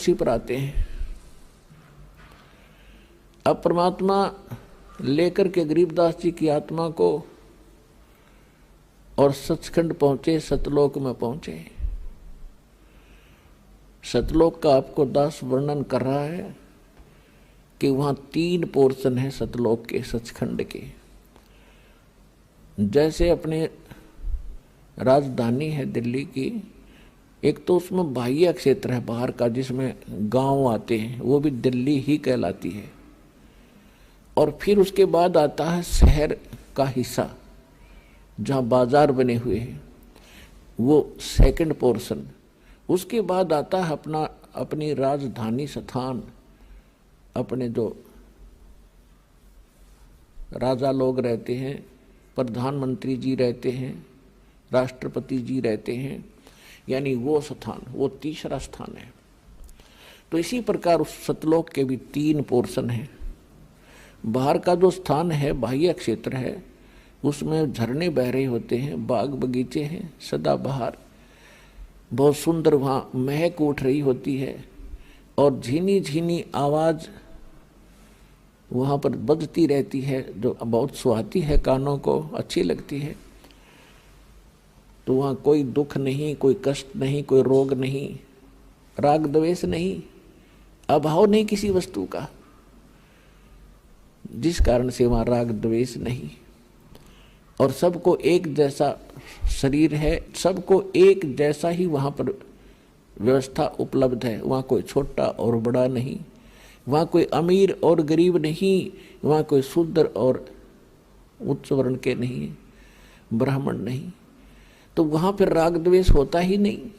इसी पर आते हैं। अब परमात्मा लेकर के गरीबदास जी की आत्मा को और सचखंड पहुंचे, सतलोक में पहुंचे। सतलोक का आपको दास वर्णन कर रहा है कि वहां 3 पोर्शन है सतलोक के, सचखंड के। जैसे अपने राजधानी है दिल्ली की, एक तो उसमें बाह्य क्षेत्र है बाहर का जिसमें गांव आते हैं, वो भी दिल्ली ही कहलाती है। और फिर उसके बाद आता है शहर का हिस्सा जहाँ बाजार बने हुए हैं, वो सेकंड पोर्शन। उसके बाद आता है अपनी राजधानी स्थान, अपने जो राजा लोग रहते हैं, प्रधानमंत्री जी रहते हैं, राष्ट्रपति जी रहते हैं, यानी वो स्थान, वो तीसरा स्थान है। तो इसी प्रकार उस सतलोक के भी 3 पोर्शन हैं। बाहर का जो स्थान है, बाह्य क्षेत्र है, उसमें झरने बह रहे होते हैं, बाग बगीचे हैं सदाबहार, बहुत सुंदर वहाँ महक उठ रही होती है और झीनी झीनी आवाज़ वहाँ पर बजती रहती है जो बहुत सुहाती है, कानों को अच्छी लगती है। तो वहाँ कोई दुख नहीं, कोई कष्ट नहीं, कोई रोग नहीं, राग द्वेष नहीं, अभाव नहीं किसी वस्तु का, जिस कारण से वहाँ राग द्वेष नहीं। और सबको एक जैसा शरीर है, सबको एक जैसा ही वहाँ पर व्यवस्था उपलब्ध है। वहाँ कोई छोटा और बड़ा नहीं, वहाँ कोई अमीर और गरीब नहीं, वहाँ कोई शूद्र और उच्च वर्ण के नहीं, ब्राह्मण नहीं। तो वहाँ फिर राग द्वेष होता ही नहीं।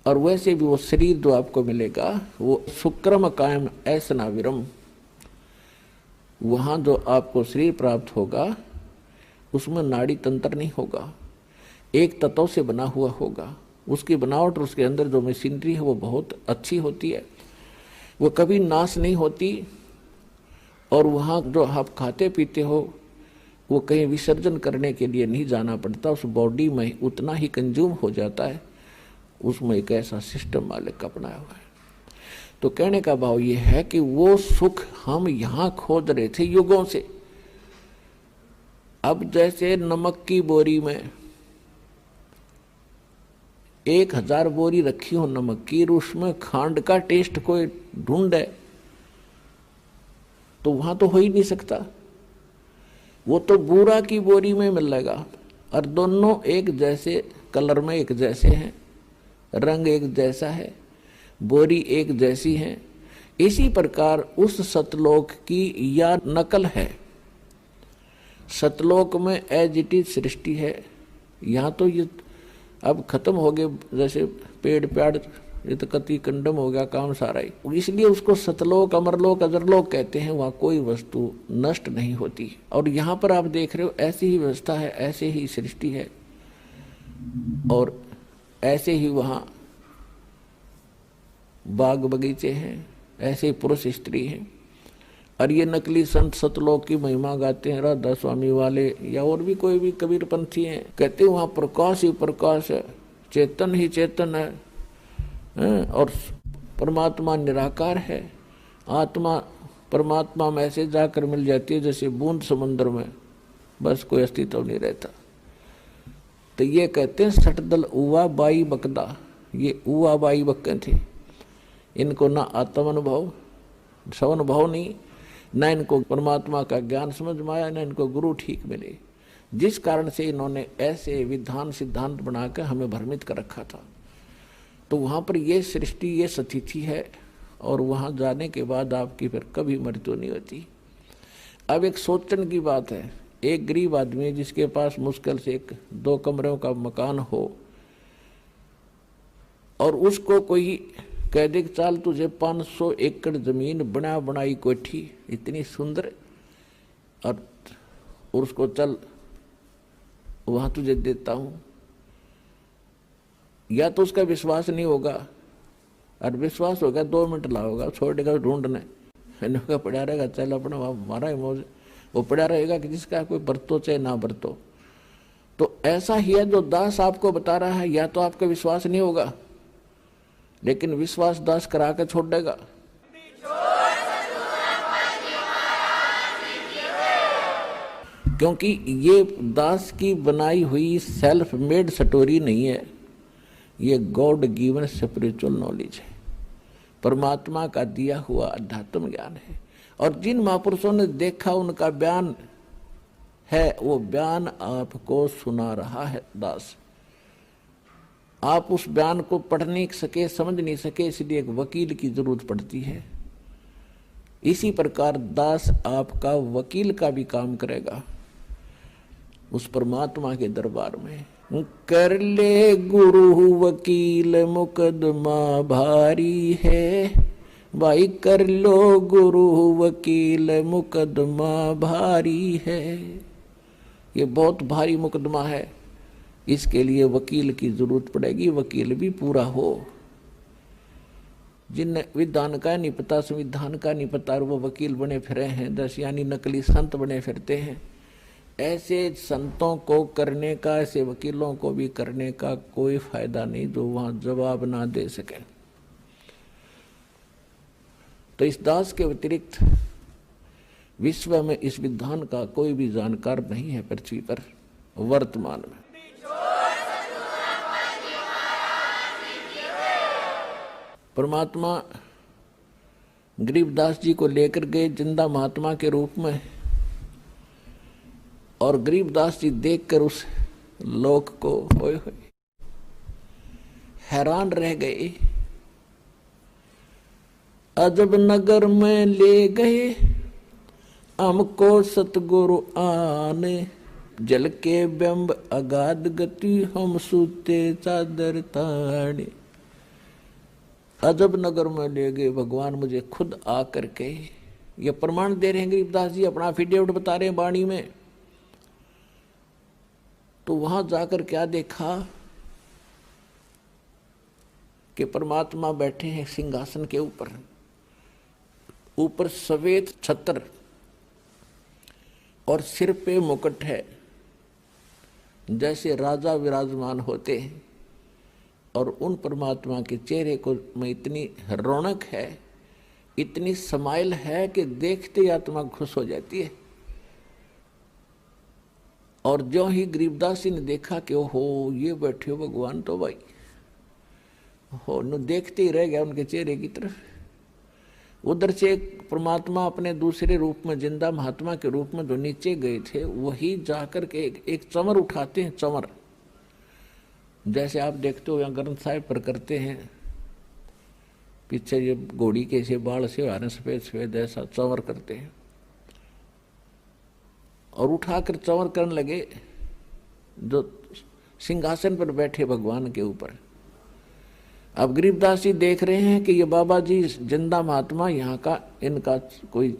और वैसे भी वो शरीर जो आपको मिलेगा वो शुक्रम कायम ऐसना विरम, वहाँ जो आपको शरीर प्राप्त होगा उसमें नाड़ी तंत्र नहीं होगा, एक तत्व से बना हुआ होगा। उसकी बनावट और उसके अंदर जो मशीनरी है वो बहुत अच्छी होती है, वो कभी नाश नहीं होती। और वहाँ जो आप खाते पीते हो वो कहीं विसर्जन करने के लिए नहीं जाना पड़ता, उस बॉडी में उतना ही कंज्यूम हो जाता है। उसमें एक ऐसा सिस्टम मालिक का अपनाया हुआ है। तो कहने का भाव ये है कि वो सुख हम यहाँ खोज रहे थे युगों से। अब जैसे नमक की बोरी में 1000 बोरी रखी हो नमक की, उसमें खांड का टेस्ट कोई ढूंढे तो वहां तो हो ही नहीं सकता। वो तो बूरा की बोरी में मिलेगा और दोनों एक जैसे कलर में एक जैसे हैं, रंग एक जैसा है, बोरी एक जैसी है। इसी प्रकार उस सतलोक की या नकल है। सतलोक में एज इट इज सृष्टि है। यहाँ तो ये अब खत्म हो गए, जैसे पेड़ प्याड़ ये तो कति कंडम हो गया काम सारा ही। इसलिए उसको सतलोक, अमरलोक, अजरलोक कहते हैं। वहाँ कोई वस्तु नष्ट नहीं होती। और यहाँ पर आप देख रहे हो ऐसी ही व्यवस्था है, ऐसे ही सृष्टि है और ऐसे ही वहाँ बाग बगीचे हैं, ऐसे ही पुरुष स्त्री हैं। और ये नकली संत सतलोक की महिमा गाते हैं, राधा स्वामी वाले या और भी कोई भी कबीर पंथी हैं, कहते हैं वहाँ प्रकाश ही प्रकाश है, चेतन ही चेतन है, और परमात्मा निराकार है। आत्मा परमात्मा में ऐसे जाकर मिल जाती है जैसे बूंद समुद्र में, बस कोई अस्तित्व नहीं रहता। तो ये कहते हैं सटदल उवा बाई बकदा, ये उवा बाई बक्के थे। इनको ना आत्म अनुभव, स्वानुभव नहीं, न इनको परमात्मा का ज्ञान समझ में आया, न इनको गुरु ठीक मिले, जिस कारण से इन्होंने ऐसे विधान सिद्धांत बनाकर हमें भ्रमित कर रखा था। तो वहाँ पर ये सृष्टि, ये स्थिति है और वहाँ जाने के बाद आपकी फिर कभी मृत्यु नहीं होती। अब एक सोचने की बात है, एक गरीब आदमी जिसके पास मुश्किल से 1-2 कमरों का मकान हो और उसको कोई कह दे चाल तुझे 500 एकड़ जमीन बना बनाई कोठी इतनी सुंदर और उसको चल वहां तुझे देता हूं, या तो उसका विश्वास नहीं होगा, और विश्वास होगा 2 मिनट लाओगा, छोड़ेगा ढूंढने, इनका पड़ा रहेगा, चल अपना हमारा ही मौज, वो पड़ा रहेगा कि जिसका कोई बरतो चाहे ना बरतो। तो ऐसा ही है जो दास आपको बता रहा है, या तो आपका विश्वास नहीं होगा लेकिन विश्वास दास करा के छोड़ देगा। क्योंकि ये दास की बनाई हुई सेल्फ मेड स्टोरी नहीं है, ये गॉड गिवन स्पिरिचुअल नॉलेज है, परमात्मा का दिया हुआ अध्यात्म ज्ञान है। और जिन महापुरुषों ने देखा उनका बयान है, वो बयान आपको सुना रहा है दास। आप उस बयान को पढ़ नहीं सके, समझ नहीं सके, इसलिए एक वकील की जरूरत पड़ती है। इसी प्रकार दास आपका वकील का भी काम करेगा उस परमात्मा के दरबार में। कर ले गुरु वकील मुकदमा भारी है, भाई कर लो गुरु वकील मुकदमा भारी है। ये बहुत भारी मुकदमा है, इसके लिए वकील की जरूरत पड़ेगी, वकील भी पूरा हो। जिन विधान का नहीं पता, संविधान का नहीं पता, और वो वकील बने फिरे हैं, दस यानी नकली संत बने फिरते हैं। ऐसे संतों को करने का, ऐसे वकीलों को भी करने का कोई फायदा नहीं जो वहां जवाब ना दे सके। तो इस दास के अतिरिक्त विश्व में इस विधान का कोई भी जानकार नहीं है पृथ्वी पर वर्तमान में। परमात्मा गरीबदास जी को लेकर गए जिंदा महात्मा के रूप में, और गरीबदास जी देखकर उस लोक को होए हैरान रह गए। अजब नगर में ले गए हमको सतगुरु आने, जल के बिंब अगाध गति हम सूते चादर ताने। अजब नगर में ले गए भगवान, मुझे खुद आकर के ये प्रमाण दे रहे हैं गरीबदास जी, अपना एफिडेविट बता रहे हैं वाणी में। तो वहां जाकर क्या देखा कि परमात्मा बैठे हैं सिंहासन के ऊपर, ऊपर सफेद छत्र और सिर पे मुकुट है, जैसे राजा विराजमान होते हैं। और उन परमात्मा के चेहरे को में इतनी रौनक है, इतनी समाइल है कि देखते ही आत्मा खुश हो जाती है। और जो ही गरीबदास जी ने देखा कि ओहो ये बैठे हो भगवान, तो भाई हो न देखते ही रह गया उनके चेहरे की तरफ। उधर से एक परमात्मा अपने दूसरे रूप में, जिंदा महात्मा के रूप में जो नीचे गए थे, वही जाकर के एक चमर उठाते हैं। चमर जैसे आप देखते हो यहाँ ग्रंथ साहिब पर करते हैं, पीछे ये घोड़ी के से बाल से आ रहे सफेद सफेद, ऐसा चंवर करते हैं। और उठाकर चंवर करने लगे जो सिंहासन पर बैठे भगवान के ऊपर। अब गरीबदास जी देख रहे हैं कि ये बाबा जी जिंदा महात्मा यहाँ का, इनका कोई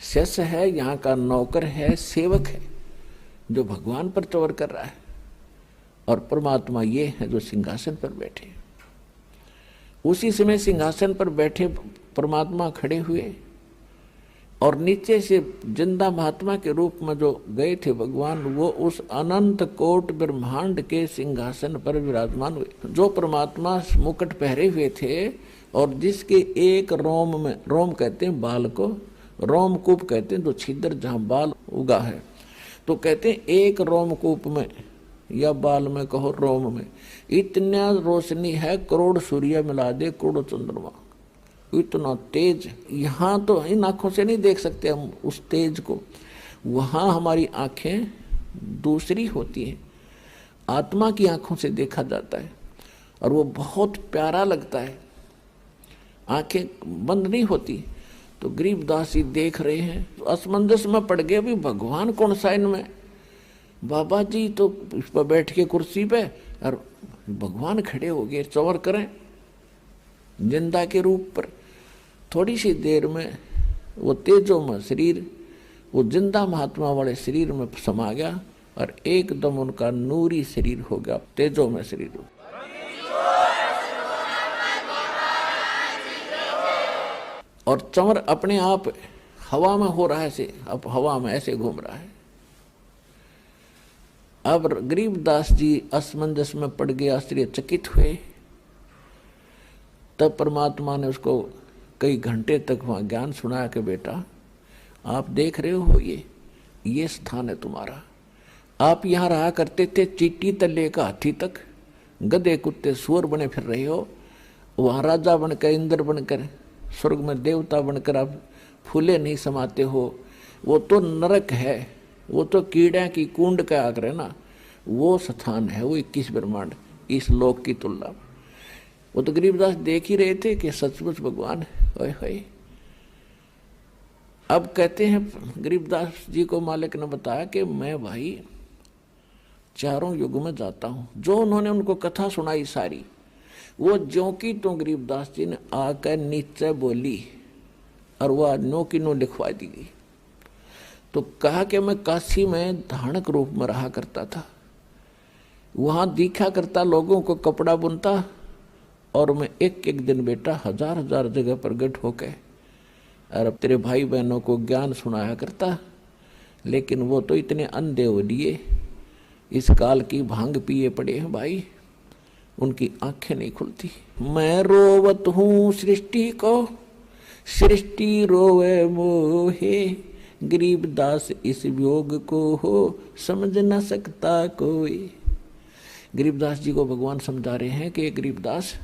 शिष्य है, यहाँ का नौकर है, सेवक है, जो भगवान पर चंवर कर रहा है। और परमात्मा ये है जो सिंहासन पर बैठे। उसी समय सिंहासन पर बैठे परमात्मा खड़े हुए, और नीचे से जिंदा महात्मा के रूप में जो गए थे भगवान, वो उस अनंत कोट ब्रह्मांड के सिंहासन पर विराजमान हुए। जो परमात्मा मुकुट पहरे हुए थे और जिसके एक रोम में, रोम कहते हैं बाल को, रोमकूप कहते हैं जो छिद्र जहाँ बाल उगा है, तो कहते हैं एक रोमकूप में या बाल में कहो रोम में इतना रोशनी है, करोड़ सूर्य मिला दे करोड़ चंद्रमा, इतना तेज। यहाँ तो इन आँखों से नहीं देख सकते हम उस तेज को, वहाँ हमारी आँखें दूसरी होती हैं, आत्मा की आँखों से देखा जाता है और वो बहुत प्यारा लगता है, आँखें बंद नहीं होती। तो गरीबदास जी देख रहे हैं, तो असमंजस में पड़ गए, भी भगवान कौन सा इनमें। बाबा जी तो इस पर बैठ के कुर्सी पे, और भगवान खड़े हो गए चंवर करें जिंदा के रूप पर। थोड़ी सी देर में वो तेजो में शरीर, वो जिंदा महात्मा वाले शरीर में समा गया और एकदम उनका नूरी शरीर हो गया, तेजो में शरीर। और चंवर अपने आप हवा में हो रहा है, ऐसे अब हवा में ऐसे घूम रहा है। अब गरीबदास जी असमंजस में पड़ गए, आश्चर्यचकित हुए। तब परमात्मा ने उसको कई घंटे तक वहाँ ज्ञान सुनाया कि बेटा आप देख रहे हो ये स्थान है तुम्हारा। आप यहाँ रहा करते थे, चींटी तले का हाथी तक, गधे कुत्ते सुअर बने फिर रहे हो। वहाँ राजा बनकर, इंद्र बनकर, स्वर्ग में देवता बनकर आप फूले नहीं समाते हो। वो तो नरक है, वो तो कीड़ा की कुंड का आग्रह ना, वो स्थान है वो 21 ब्रह्मांड इस लोक की तुलना में। वो तो गरीबदास देख ही रहे थे कि सचमुच भगवान है। अब कहते हैं गरीबदास जी को मालिक ने बताया कि मैं भाई चारों युग में जाता हूँ। जो उन्होंने उनको कथा सुनाई सारी, वो ज्यों की तो गरीबदास जी ने आकर नीचे बोली और वह नो की नो लिखवा दी गई। तो कहा कि मैं काशी में धानक रूप में रहा करता था, वहाँ दिखा करता, लोगों को कपड़ा बुनता, और मैं एक एक दिन बेटा हजार हजार जगह प्रगट होकर और अब तेरे भाई बहनों को ज्ञान सुनाया करता। लेकिन वो तो इतने अंधे हो लिए, इस काल की भांग पिए पड़े हैं भाई, उनकी आंखें नहीं खुलती। मैं रोवत हूँ सृष्टि को, सृष्टि रोवे मोहे, गरीबदास इस वियोग को हो समझ न सकता कोई। गरीबदास जी को भगवान समझा रहे हैं कि गरीबदास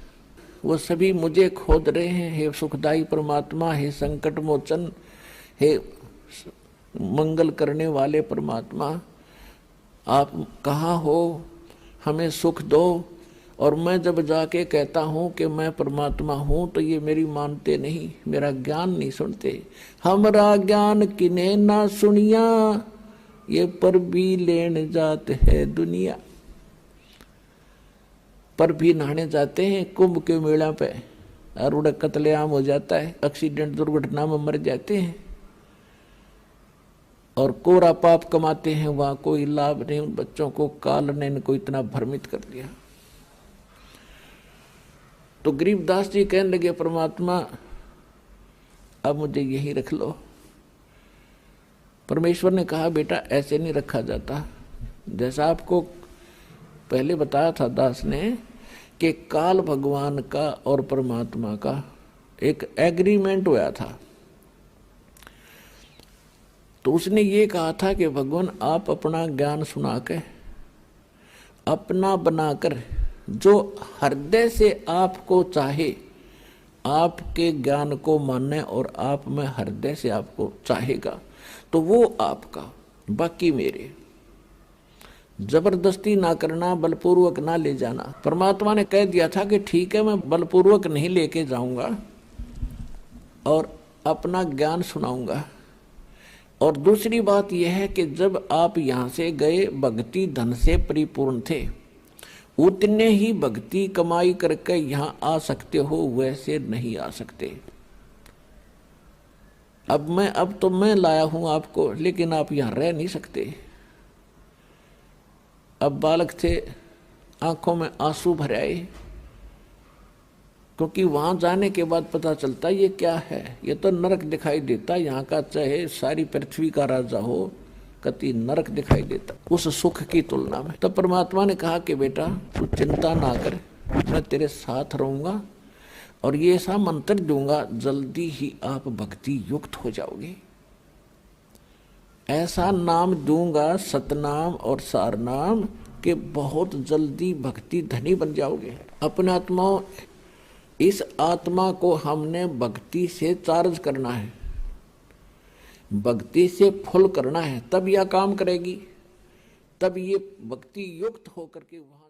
वो सभी मुझे खोद रहे हैं। हे सुखदाई परमात्मा, हे संकट मोचन, हे मंगल करने वाले परमात्मा, आप कहाँ हो, हमें सुख दो। और मैं जब जाके कहता हूँ कि मैं परमात्मा हूँ तो ये मेरी मानते नहीं, मेरा ज्ञान नहीं सुनते। हमरा ज्ञान किने ना सुनिया, ये पर भी लेन जात है दुनिया। पर भी नहाने जाते हैं कुंभ के मेला पे और उड़ा कत्लेआम हो जाता है, एक्सीडेंट दुर्घटना में मर जाते हैं और कोरा पाप कमाते हैं, वहां कोई लाभ नहीं। उन बच्चों को काल ने इनको इतना भ्रमित कर दिया। तो गरीबदास जी कहने लगे परमात्मा अब मुझे यही रख लो। परमेश्वर ने कहा बेटा ऐसे नहीं रखा जाता। जैसा आपको पहले बताया था दास ने कि काल भगवान का और परमात्मा का एक एग्रीमेंट हुआ था। तो उसने ये कहा था कि भगवान आप अपना ज्ञान सुना के अपना बनाकर जो हृदय से आपको चाहे, आपके ज्ञान को माने और आप में हृदय से आपको चाहेगा तो वो आपका, बाकी मेरे। जबरदस्ती ना करना, बलपूर्वक ना ले जाना। परमात्मा ने कह दिया था कि ठीक है मैं बलपूर्वक नहीं लेके जाऊंगा और अपना ज्ञान सुनाऊंगा। और दूसरी बात यह है कि जब आप यहाँ से गए भक्ति धन से परिपूर्ण थे, उतने ही भक्ति कमाई करके यहाँ आ सकते हो, वैसे नहीं आ सकते। अब तो मैं लाया हूँ आपको, लेकिन आप यहाँ रह नहीं सकते। अब बालक थे, आंखों में आंसू भर आए, क्योंकि वहां जाने के बाद पता चलता ये क्या है, ये तो नरक दिखाई देता। यहाँ का चाहे सारी पृथ्वी का राजा हो, कति नरक दिखाई देता उस सुख की तुलना में। तब परमात्मा ने कहा कि बेटा तू चिंता ना कर, मैं तेरे साथ रहूंगा और ये ऐसा मंत्र दूंगा जल्दी ही आप भक्ति युक्त हो जाओगे। ऐसा नाम दूंगा सतनाम और सारनाम कि बहुत जल्दी भक्ति धनी बन जाओगे। अपने आत्माओं, इस आत्मा को हमने भक्ति से चार्ज करना है, भक्ति से फुल करना है, तब यह काम करेगी, तब ये भक्ति युक्त होकर के वहां